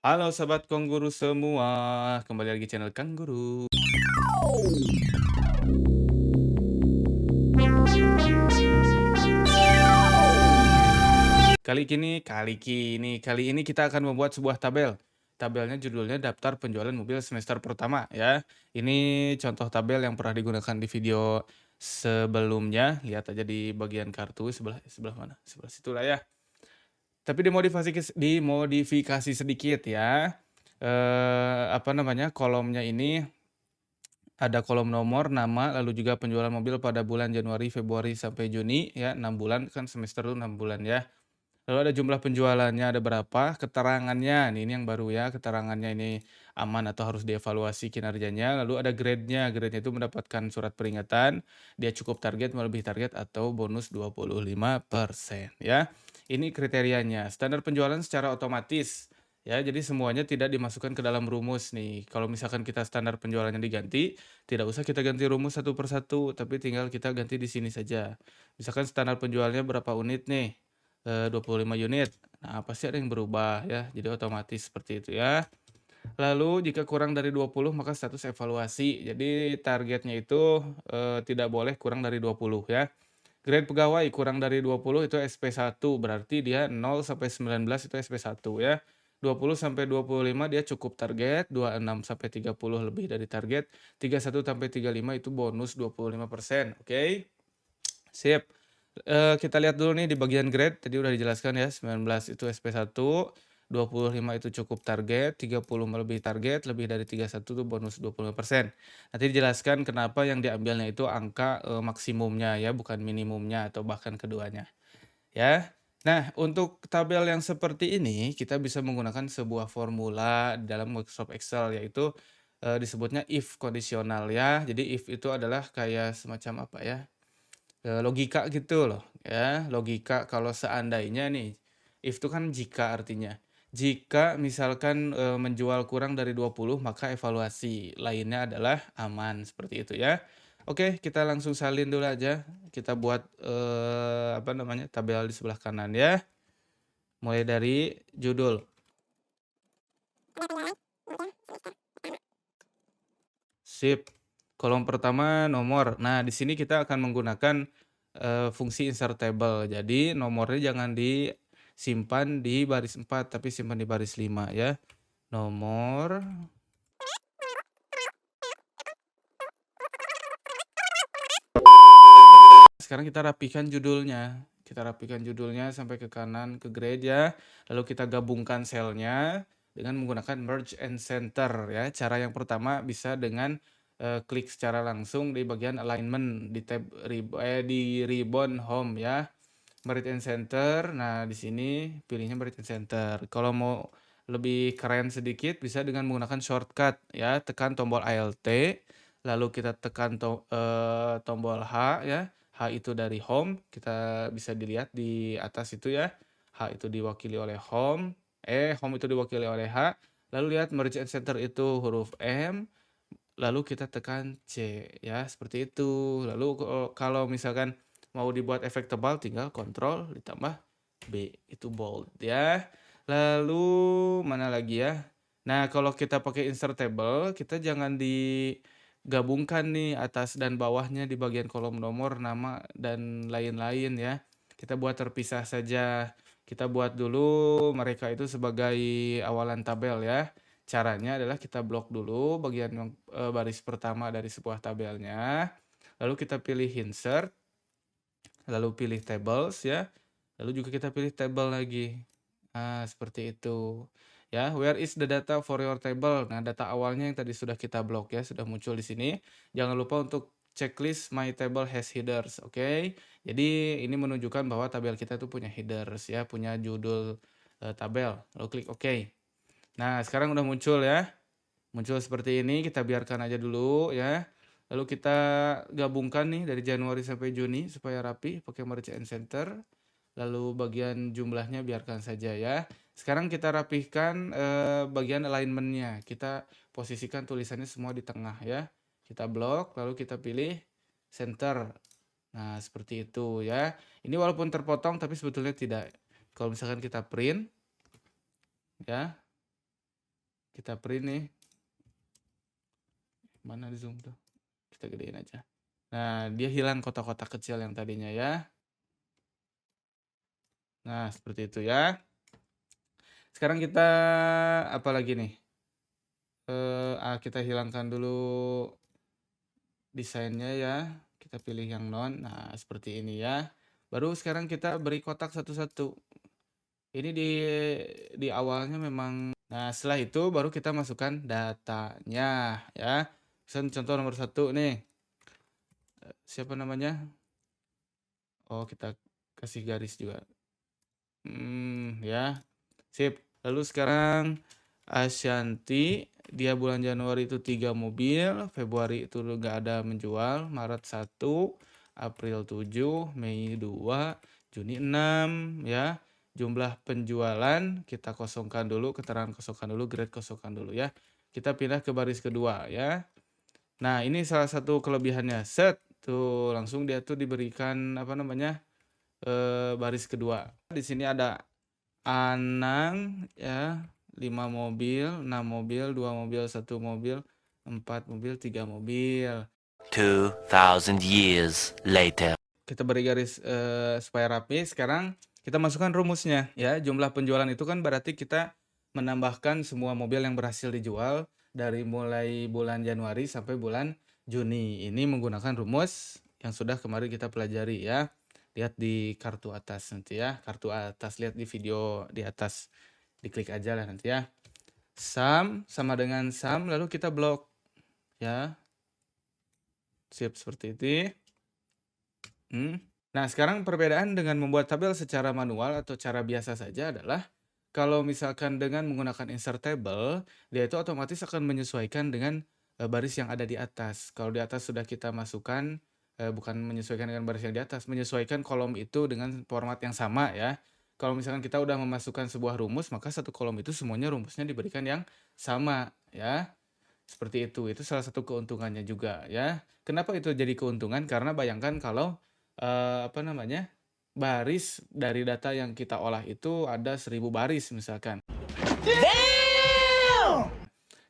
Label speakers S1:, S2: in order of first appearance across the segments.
S1: Halo sobat Kongguru semua, kembali lagi channel Kang Guru. Kali ini kita akan membuat sebuah tabel. Tabelnya judulnya daftar penjualan mobil semester pertama ya. Ini contoh tabel yang pernah digunakan di video sebelumnya. Lihat aja di bagian kartu sebelah sebelah mana? Sebelah situ lah ya. Tapi dimodifikasi sedikit ya. Apa namanya? Kolomnya ini ada kolom nomor, nama, lalu juga penjualan mobil pada bulan Januari, Februari, sampai Juni ya, 6 bulan, kan semester itu 6 bulan ya. Lalu ada jumlah penjualannya ada berapa, keterangannya, nih ini yang baru ya, keterangannya ini aman atau harus dievaluasi kinerjanya, lalu ada grade-nya, grade-nya itu mendapatkan surat peringatan, dia cukup target, melebihi target, atau bonus 25% ya. Ini kriterianya, standar penjualan secara otomatis. Ya, jadi semuanya tidak dimasukkan ke dalam rumus nih. Kalau misalkan kita standar penjualannya diganti, tidak usah kita ganti rumus satu per satu, tapi tinggal kita ganti di sini saja. Misalkan standar penjualnya berapa unit nih? 25 unit. Nah, pasti ada yang berubah ya, jadi otomatis seperti itu ya. Lalu jika kurang dari 20 maka status evaluasi. Jadi targetnya itu, tidak boleh kurang dari 20 ya. Grade pegawai kurang dari 20 itu SP1, berarti dia 0 sampai 19 itu SP1 ya. 20 sampai 25 dia cukup target, 26 sampai 30 lebih dari target, 31 sampai 35 itu bonus 25%, oke? Sip. Kita lihat dulu nih di bagian grade, tadi udah dijelaskan ya, 19 itu SP1, 25 itu cukup target, 30 melebihi target, lebih dari 31 itu bonus 25%. Nanti dijelaskan kenapa yang diambilnya itu angka, maksimumnya ya, bukan minimumnya atau bahkan keduanya, ya. Nah, untuk tabel yang seperti ini, kita bisa menggunakan sebuah formula dalam Microsoft Excel, yaitu, disebutnya if kondisional ya. Jadi if itu adalah kayak semacam apa ya, logika gitu loh ya, logika kalau seandainya nih, if itu kan jika artinya. Jika misalkan, menjual kurang dari 20 maka evaluasi, lainnya adalah aman, seperti itu ya. Oke, kita langsung salin dulu aja, kita buat, apa namanya, tabel di sebelah kanan ya. Mulai dari judul. Sip. Kolom pertama nomor. Nah, di sini kita akan menggunakan, fungsi insert table. Jadi nomornya jangan disimpan di baris 4 tapi simpan di baris 5 ya. Nomor. Sekarang kita rapikan judulnya. Kita rapikan judulnya sampai ke kanan, ke grade ya. Lalu kita gabungkan selnya dengan menggunakan merge and center ya. Cara yang pertama bisa dengan, klik secara langsung di bagian alignment di tab di ribbon home ya. Merge and center. Nah, di sini pilihnya merge and center. Kalau mau lebih keren sedikit bisa dengan menggunakan shortcut ya. Tekan tombol Alt, lalu kita tekan tombol H ya. H itu dari home, kita bisa dilihat di atas itu ya. H itu diwakili oleh home, home itu diwakili oleh H. Lalu lihat merge and center itu huruf M, lalu kita tekan C ya, seperti itu. Lalu kalau misalkan mau dibuat efek tebal tinggal Ctrl ditambah B, itu bold ya. Lalu mana lagi ya? Nah, kalau kita pakai insert table, kita jangan digabungkan nih atas dan bawahnya di bagian kolom nomor, nama, dan lain-lain ya. Kita buat terpisah saja. Kita buat dulu mereka itu sebagai awalan tabel ya. Caranya adalah kita blok dulu bagian yang, baris pertama dari sebuah tabelnya, lalu kita pilih insert, lalu pilih tables ya, lalu juga kita pilih table lagi. Nah, seperti itu. Ya, where is the data for your table? Nah, data awalnya yang tadi sudah kita blok ya, sudah muncul di sini. Jangan lupa untuk checklist my table has headers, oke? Jadi ini menunjukkan bahwa tabel kita itu punya headers ya, punya judul, tabel. Lalu klik oke. Nah, sekarang udah muncul ya. Muncul seperti ini, kita biarkan aja dulu ya. Lalu kita gabungkan nih dari Januari sampai Juni supaya rapi pakai merge and center. Lalu bagian jumlahnya biarkan saja ya. Sekarang kita rapihkan bagian alignment-nya. Kita posisikan tulisannya semua di tengah ya. Kita blok, lalu kita pilih center. Nah, seperti itu ya. Ini walaupun terpotong tapi sebetulnya tidak. Kalau misalkan kita print ya. Kita print nih. Mana di zoom tuh? Kita gedein aja. Nah, dia hilang kotak-kotak kecil yang tadinya ya. Nah, seperti itu ya. Sekarang kita apa lagi nih? Kita hilangkan dulu desainnya ya. Kita pilih yang non. Nah, seperti ini ya. Baru sekarang kita beri kotak satu-satu. Ini di awalnya memang. Nah, setelah itu baru kita masukkan datanya ya. Misal contoh nomor 1 nih. Siapa namanya? Oh, kita kasih garis juga. Ya. Sip. Lalu sekarang Ashanti, dia bulan Januari itu 3 mobil, Februari itu nggak ada menjual, Maret 1, April 7, Mei 2, Juni 6 ya. Jumlah penjualan kita kosongkan dulu, keterangan kosongkan dulu, grade kosongkan dulu ya. Kita pindah ke baris kedua ya. Nah, ini salah satu kelebihannya. Set tuh langsung dia tuh diberikan apa namanya? Baris kedua. Di sini ada Anang ya, 5 mobil, 6 mobil, 2 mobil, 1 mobil, 4 mobil, 3 mobil.
S2: 2000 years later.
S1: Kita beri garis supaya rapi. Sekarang kita masukkan rumusnya ya. Jumlah penjualan itu kan berarti kita menambahkan semua mobil yang berhasil dijual dari mulai bulan Januari sampai bulan Juni. Ini menggunakan rumus yang sudah kemarin kita pelajari ya. Lihat di kartu atas nanti ya. Kartu atas, lihat di video di atas. Diklik aja lah nanti ya. Sum sama dengan sum, lalu kita blok ya. Sip, seperti itu. Nah, sekarang perbedaan dengan membuat tabel secara manual atau cara biasa saja adalah kalau misalkan dengan menggunakan insert table, dia itu otomatis akan menyesuaikan dengan baris yang ada di atas. Kalau di atas sudah kita masukkan, bukan menyesuaikan dengan baris yang di atas, menyesuaikan kolom itu dengan format yang sama ya. Kalau misalkan kita udah memasukkan sebuah rumus, maka satu kolom itu semuanya rumusnya diberikan yang sama ya. Seperti itu salah satu keuntungannya juga ya. Kenapa itu jadi keuntungan? Karena bayangkan kalau apa namanya, baris dari data yang kita olah itu ada 1000 baris misalkan.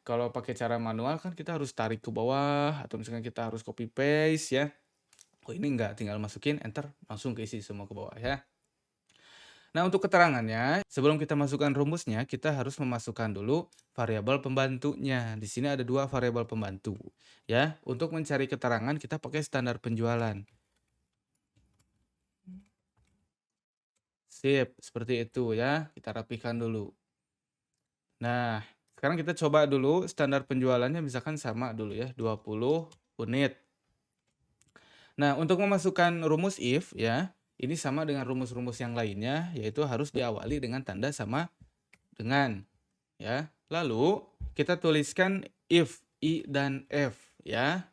S1: Kalau pakai cara manual kan kita harus tarik ke bawah atau misalkan kita harus copy paste ya. Oh, ini enggak, tinggal masukin enter langsung keisi semua ke bawah ya. Nah, untuk keterangannya, sebelum kita masukkan rumusnya, kita harus memasukkan dulu variabel pembantunya. Di sini ada 2 variabel pembantu ya. Untuk mencari keterangan kita pakai standar penjualan. Sip, seperti itu ya. Kita rapikan dulu. Nah, sekarang kita coba dulu standar penjualannya misalkan sama dulu ya, 20 unit. Nah, untuk memasukkan rumus if ya, ini sama dengan rumus-rumus yang lainnya, yaitu harus diawali dengan tanda sama dengan ya. Lalu kita tuliskan if, I dan F ya.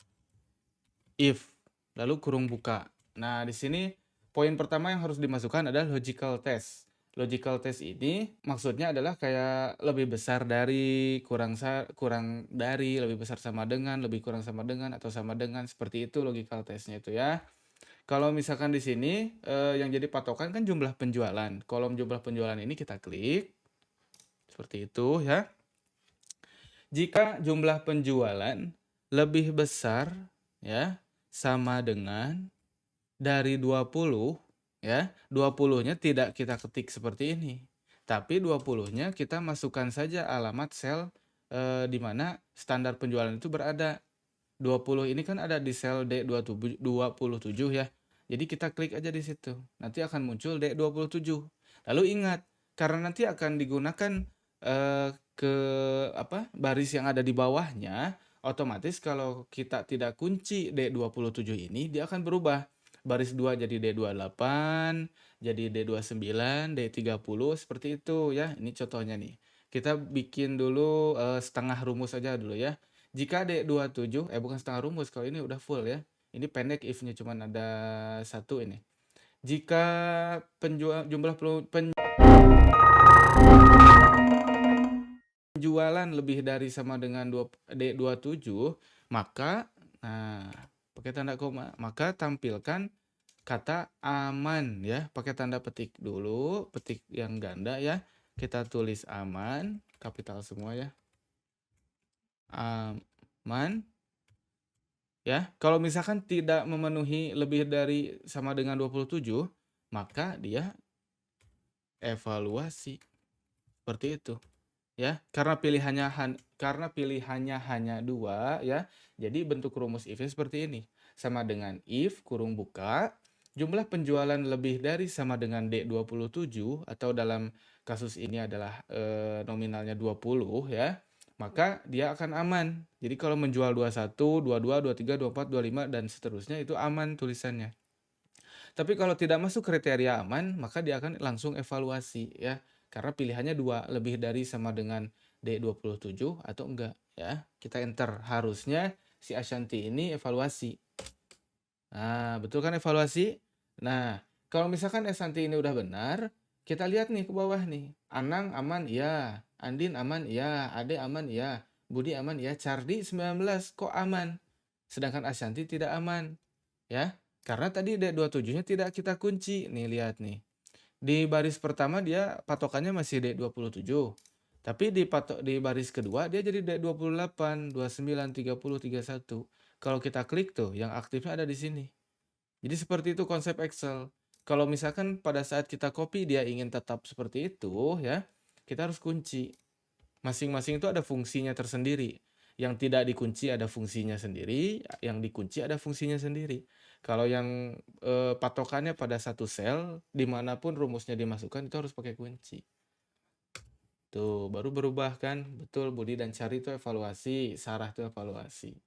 S1: If, lalu kurung buka. Nah, di sini poin pertama yang harus dimasukkan adalah logical test. Logical test ini maksudnya adalah kayak lebih besar dari, kurang dari, lebih besar sama dengan, lebih kurang sama dengan, atau sama dengan, seperti itu logical testnya itu ya. Kalau misalkan di sini yang jadi patokan kan jumlah penjualan. Kolom jumlah penjualan ini kita klik. Seperti itu ya. Jika jumlah penjualan lebih besar ya, sama dengan dari 20 ya, 20-nya tidak kita ketik seperti ini. Tapi 20-nya kita masukkan saja alamat sel di mana standar penjualan itu berada. 20 ini kan ada di sel D27 ya. Jadi kita klik aja di situ. Nanti akan muncul D27. Lalu ingat, karena nanti akan digunakan ke baris yang ada di bawahnya, otomatis kalau kita tidak kunci D27 ini, dia akan berubah. Baris 2 jadi D28, jadi D29, D30, seperti itu ya. Ini contohnya nih. Kita bikin dulu setengah rumus aja dulu ya. Jika D27, bukan setengah rumus, kalau ini udah full ya. Ini pendek if-nya cuma ada 1 ini. Jika jumlah penjualan lebih dari sama dengan D27, maka pakai tanda koma, maka tampilkan kata aman ya, pakai tanda petik dulu, petik yang ganda ya. Kita tulis aman, kapital semua ya. aman, ya. Kalau misalkan tidak memenuhi lebih dari sama dengan 27, maka dia evaluasi, seperti itu. Ya, karena pilihannya hanya 2 ya, jadi bentuk rumus if-nya seperti ini. Sama dengan if kurung buka, jumlah penjualan lebih dari sama dengan D27 atau dalam kasus ini adalah, nominalnya 20 ya, maka dia akan aman. Jadi kalau menjual 21, 22, 23, 24, 25 dan seterusnya itu aman tulisannya. Tapi kalau tidak masuk kriteria aman, maka dia akan langsung evaluasi ya. Karena pilihannya 2 lebih dari sama dengan D27 atau enggak ya. Kita enter. Harusnya si Ashanti ini evaluasi. Nah, betul kan evaluasi? Nah, kalau misalkan Ashanti ini udah benar, kita lihat nih ke bawah nih. Anang aman iya, Andin aman iya, Ade aman iya, Budi aman iya, Cardi 19 kok aman. Sedangkan Ashanti tidak aman. Ya, karena tadi D27-nya tidak kita kunci. Nih lihat nih. Di baris pertama dia patokannya masih D27. Tapi di baris kedua dia jadi D28, 29, 30, 31. Kalau kita klik tuh yang aktifnya ada di sini. Jadi seperti itu konsep Excel. Kalau misalkan pada saat kita copy dia ingin tetap seperti itu ya, kita harus kunci. Masing-masing itu ada fungsinya tersendiri. Yang tidak dikunci ada fungsinya sendiri, yang dikunci ada fungsinya sendiri. Kalau yang patokannya pada satu sel, dimanapun rumusnya dimasukkan itu harus pakai kunci. Tuh, baru berubah kan? Betul, Budi dan Cari itu evaluasi, Sarah itu evaluasi.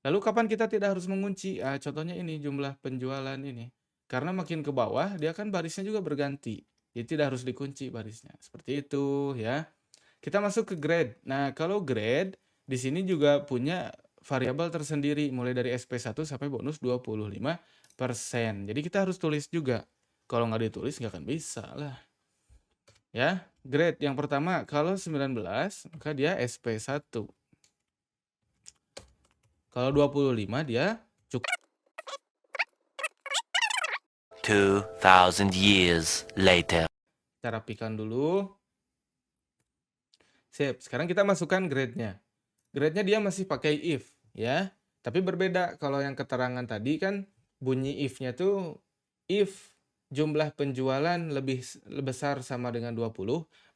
S1: Lalu kapan kita tidak harus mengunci? Contohnya ini jumlah penjualan ini. Karena makin ke bawah, dia kan barisnya juga berganti. Jadi tidak harus dikunci barisnya. Seperti itu ya. Kita masuk ke grade. Nah, kalau grade di sini juga punya variabel tersendiri mulai dari SP1 sampai bonus 25%. Jadi kita harus tulis juga. Kalau nggak ditulis nggak akan bisa lah. Ya, grade yang pertama kalau 19 maka dia SP1. Kalau 25 dia cukup
S2: 2,000 years later.
S1: kita rapikan dulu. Sip, sekarang kita masukkan grade-nya. Grade-nya dia masih pakai if, ya. Tapi berbeda kalau yang keterangan tadi kan bunyi if-nya tuh if jumlah penjualan lebih besar sama dengan 20,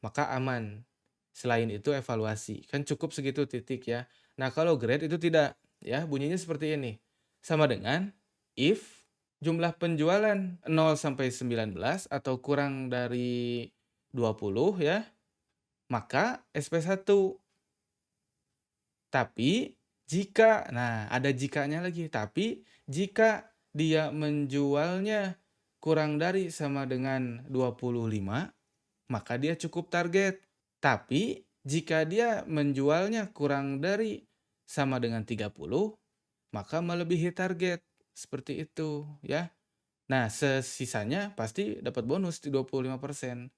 S1: maka aman. Selain itu evaluasi. Kan cukup segitu titik ya. Nah, kalau grade itu tidak, ya. Bunyinya seperti ini. Sama dengan if jumlah penjualan 0 sampai 19 atau kurang dari 20 ya, maka SP1. Tapi jika, nah ada jikanya lagi, tapi jika dia menjualnya kurang dari sama dengan 25, maka dia cukup target. Tapi jika dia menjualnya kurang dari sama dengan 30, maka melebihi target. Seperti itu ya. Nah, sisanya pasti dapat bonus di 25%.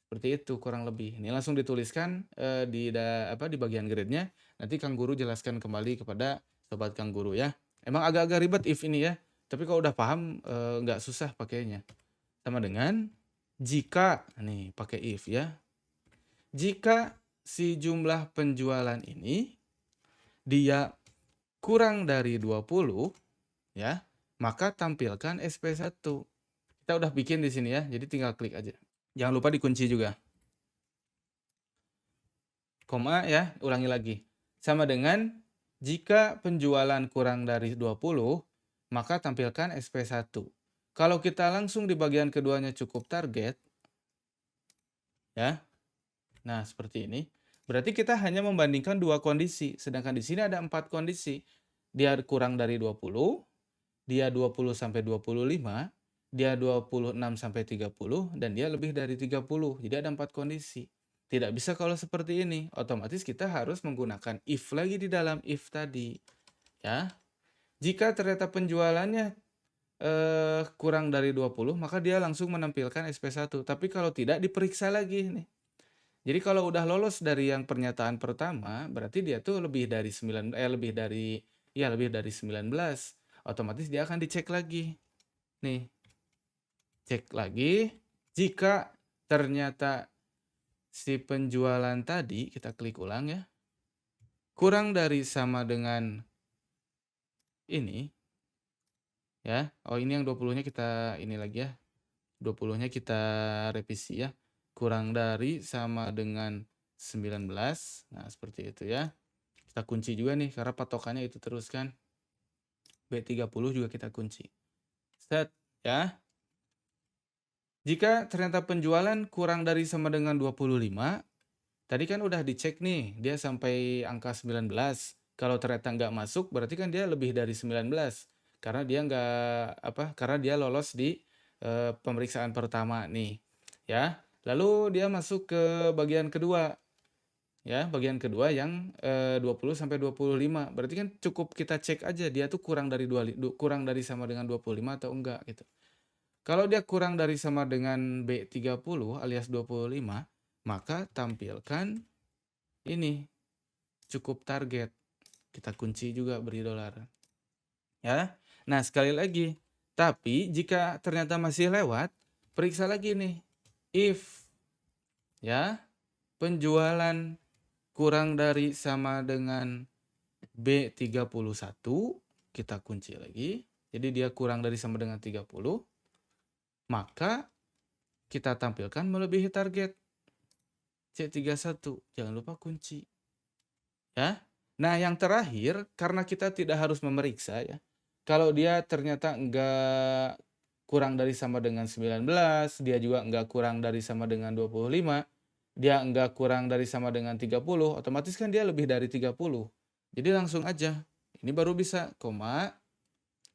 S1: Seperti itu kurang lebih. Ini langsung dituliskan di bagian grade-nya. Nanti Kang Guru jelaskan kembali kepada sobat Kang Guru ya. Emang agak-agak ribet if ini ya. Tapi kalau udah paham nggak susah pakainya. Sama dengan jika nih pakai if ya. Jika si jumlah penjualan ini dia kurang dari 20 ya, maka tampilkan SP1. Kita udah bikin di sini ya. Jadi tinggal klik aja. Jangan lupa dikunci juga. Koma ya, ulangi lagi. Sama dengan jika penjualan kurang dari 20, maka tampilkan SP1. Kalau kita langsung di bagian keduanya cukup target, ya. Nah, seperti ini. Berarti kita hanya membandingkan 2 kondisi, sedangkan di sini ada 4 kondisi. Dia kurang dari 20, dia 20 sampai 25, dia 26 sampai 30, dan dia lebih dari 30. Jadi ada 4 kondisi. Tidak bisa kalau seperti ini. Otomatis kita harus menggunakan if lagi di dalam if tadi. Ya. Jika ternyata penjualannya kurang dari 20, maka dia langsung menampilkan SP1. Tapi kalau tidak, diperiksa lagi nih. Jadi kalau udah lolos dari yang pernyataan pertama, berarti dia tuh lebih dari 19. Otomatis dia akan dicek lagi. Nih. Cek lagi. Jika ternyata si penjualan tadi, kita klik ulang ya. kurang dari sama dengan ini, ya. Oh, ini yang 20-nya kita ini lagi ya, 20-nya kita revisi ya. Kurang dari sama dengan 19. Nah, seperti itu ya. Kita kunci juga nih karena patokannya itu terus kan. B30 juga kita kunci. Set, ya. Jika ternyata penjualan kurang dari sama dengan 25, tadi kan udah dicek nih, dia sampai angka 19. Kalau ternyata nggak masuk, berarti kan dia lebih dari 19. Karena dia nggak apa, karena dia lolos di pemeriksaan pertama nih, ya. Lalu dia masuk ke bagian kedua, ya, bagian kedua yang 20 sampai 25. Berarti kan cukup kita cek aja dia tuh kurang dari sama dengan 25 atau enggak gitu. Kalau dia kurang dari sama dengan B30 alias 25, maka tampilkan ini, cukup target. Kita kunci juga beri dolar. Ya. Nah, sekali lagi, tapi jika ternyata masih lewat, periksa lagi nih. If ya, penjualan kurang dari sama dengan B31, kita kunci lagi. Jadi dia kurang dari sama dengan 30, maka kita tampilkan melebihi target. C31, jangan lupa kunci. Ya. Nah, yang terakhir, karena kita tidak harus memeriksa ya. Kalau dia ternyata enggak kurang dari sama dengan 19, dia juga enggak kurang dari sama dengan 25, dia enggak kurang dari sama dengan 30, otomatis kan dia lebih dari 30. Jadi langsung aja. Ini baru bisa,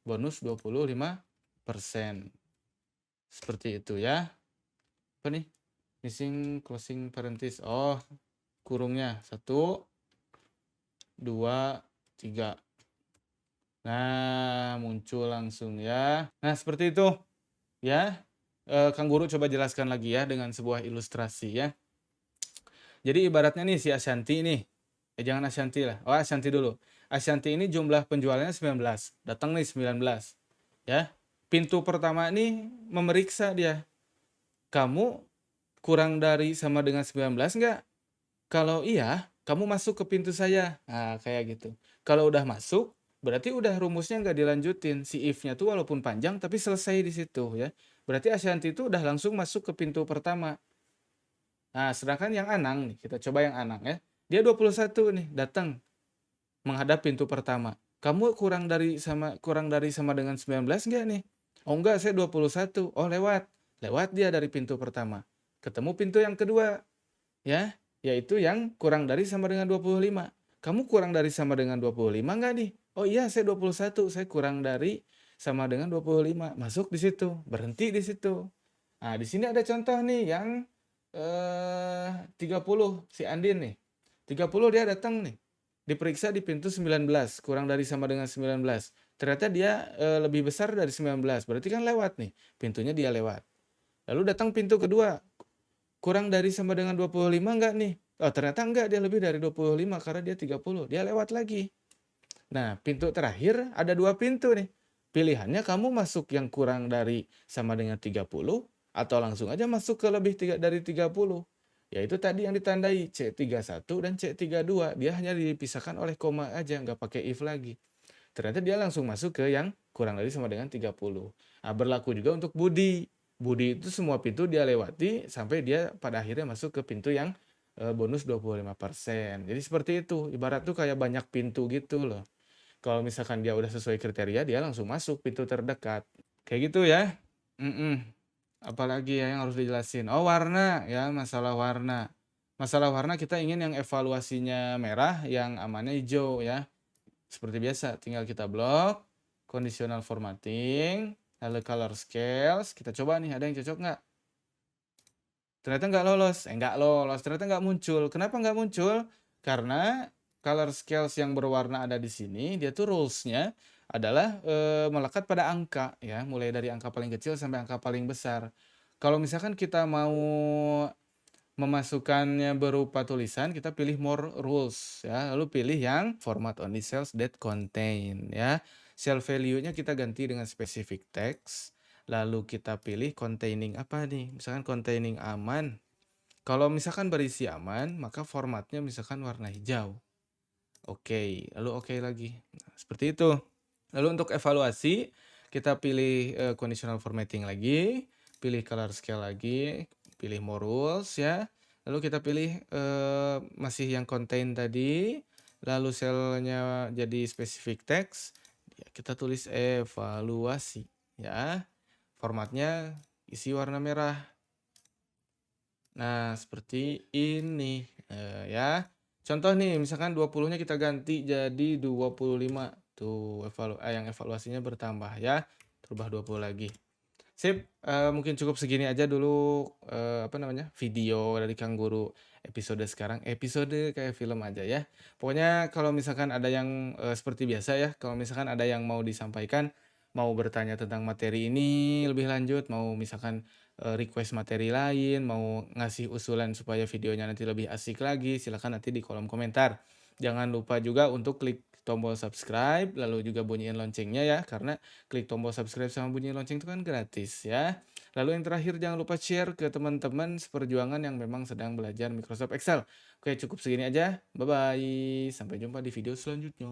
S1: bonus 25%. Seperti itu ya. Apa nih? Missing closing parenthesis. Oh, kurungnya 1, 2, 3. Nah, muncul langsung ya. Nah, seperti itu ya. Kang Guru coba jelaskan lagi ya dengan sebuah ilustrasi ya. Jadi ibaratnya nih si Ashanti nih. Jangan Ashanti lah. Oh, Ashanti dulu. Ashanti ini jumlah penjualannya 19. Datang nih 19. Ya. Pintu pertama nih memeriksa dia. Kamu kurang dari sama dengan 19 enggak? Kalau iya, kamu masuk ke pintu saya. Nah, kayak gitu. Kalau udah masuk, berarti udah rumusnya nggak dilanjutin. Si if-nya tuh walaupun panjang, tapi selesai di situ ya. Berarti Ashanti itu udah langsung masuk ke pintu pertama. Nah, sedangkan yang Anang nih, kita coba yang Anang ya. Dia 21 nih, datang menghadap pintu pertama. Kamu kurang dari sama dengan 19 nggak nih? Oh enggak, saya 21. Oh, lewat. Lewat dia dari pintu pertama. Ketemu pintu yang kedua. Ya, yaitu yang kurang dari sama dengan 25. Kamu kurang dari sama dengan 25 nggak nih? Oh iya, saya 21, saya kurang dari sama dengan 25. Masuk di situ, berhenti di situ. Nah, di sini ada contoh nih yang 30 si Andin nih. 30 dia datang nih. Diperiksa di pintu 19, kurang dari sama dengan 19. Ternyata dia lebih besar dari 19, berarti kan lewat nih. Pintunya dia lewat. Lalu datang pintu kedua, kurang dari sama dengan 25 enggak nih? Oh, ternyata enggak, dia lebih dari 25 karena dia 30. Dia lewat lagi. Nah, pintu terakhir ada 2 pintu nih. Pilihannya kamu masuk yang kurang dari sama dengan 30 atau langsung aja masuk ke lebih dari 30. Yaitu tadi yang ditandai C31 dan C32. Dia hanya dipisahkan oleh koma aja, nggak pakai if lagi. Ternyata dia langsung masuk ke yang kurang dari sama dengan 30. Nah, berlaku juga untuk Budi. Budi itu semua pintu dia lewati sampai dia pada akhirnya masuk ke pintu yang bonus 25%. Jadi seperti itu. Ibarat tuh kayak banyak pintu gitu loh. Kalau misalkan dia udah sesuai kriteria, dia langsung masuk pintu terdekat. Kayak gitu ya. Mm-mm. Apalagi ya yang harus dijelasin. Oh, warna ya, masalah warna. Masalah warna kita ingin yang evaluasinya merah, yang amannya hijau ya. Seperti biasa, tinggal kita blok, conditional formatting, lalu color scales. Kita coba nih, ada yang cocok nggak? Ternyata nggak lolos. Nggak lolos, ternyata nggak muncul. Kenapa nggak muncul? Karena color scales yang berwarna ada di sini, dia tuh rules-nya adalah melekat pada angka ya, mulai dari angka paling kecil sampai angka paling besar. Kalau misalkan kita mau memasukkannya berupa tulisan, kita pilih more rules ya, lalu pilih yang format only cells that contain ya. Cell value-nya kita ganti dengan specific text, lalu kita pilih containing apa nih? Misalkan containing aman. Kalau misalkan berisi aman, maka formatnya misalkan warna hijau. oke, lalu oke lagi. Nah, seperti itu. Lalu untuk evaluasi, kita pilih, conditional formatting lagi, pilih color scale lagi, pilih more rules ya, lalu kita pilih, masih yang contain tadi, lalu selnya jadi specific text, ya kita tulis evaluasi ya, formatnya isi warna merah. Nah, seperti ini, ya. Contoh nih, misalkan 20-nya kita ganti jadi 25, tuh yang evaluasinya bertambah ya, terubah 20 lagi. Sip, mungkin cukup segini aja dulu, apa namanya, video dari Kang Guru episode sekarang, episode kayak film aja ya. Pokoknya kalau misalkan ada yang, seperti biasa ya, kalau misalkan ada yang mau disampaikan, mau bertanya tentang materi ini lebih lanjut, mau misalkan, request materi lain, mau ngasih usulan supaya videonya nanti lebih asik lagi, silakan nanti di kolom komentar. Jangan lupa juga untuk klik tombol subscribe, lalu juga bunyiin loncengnya ya, karena klik tombol subscribe sama bunyi lonceng itu kan gratis ya. Lalu yang terakhir jangan lupa share ke teman-teman seperjuangan yang memang sedang belajar Microsoft Excel. Oke, cukup segini aja. Bye bye. Sampai jumpa di video selanjutnya.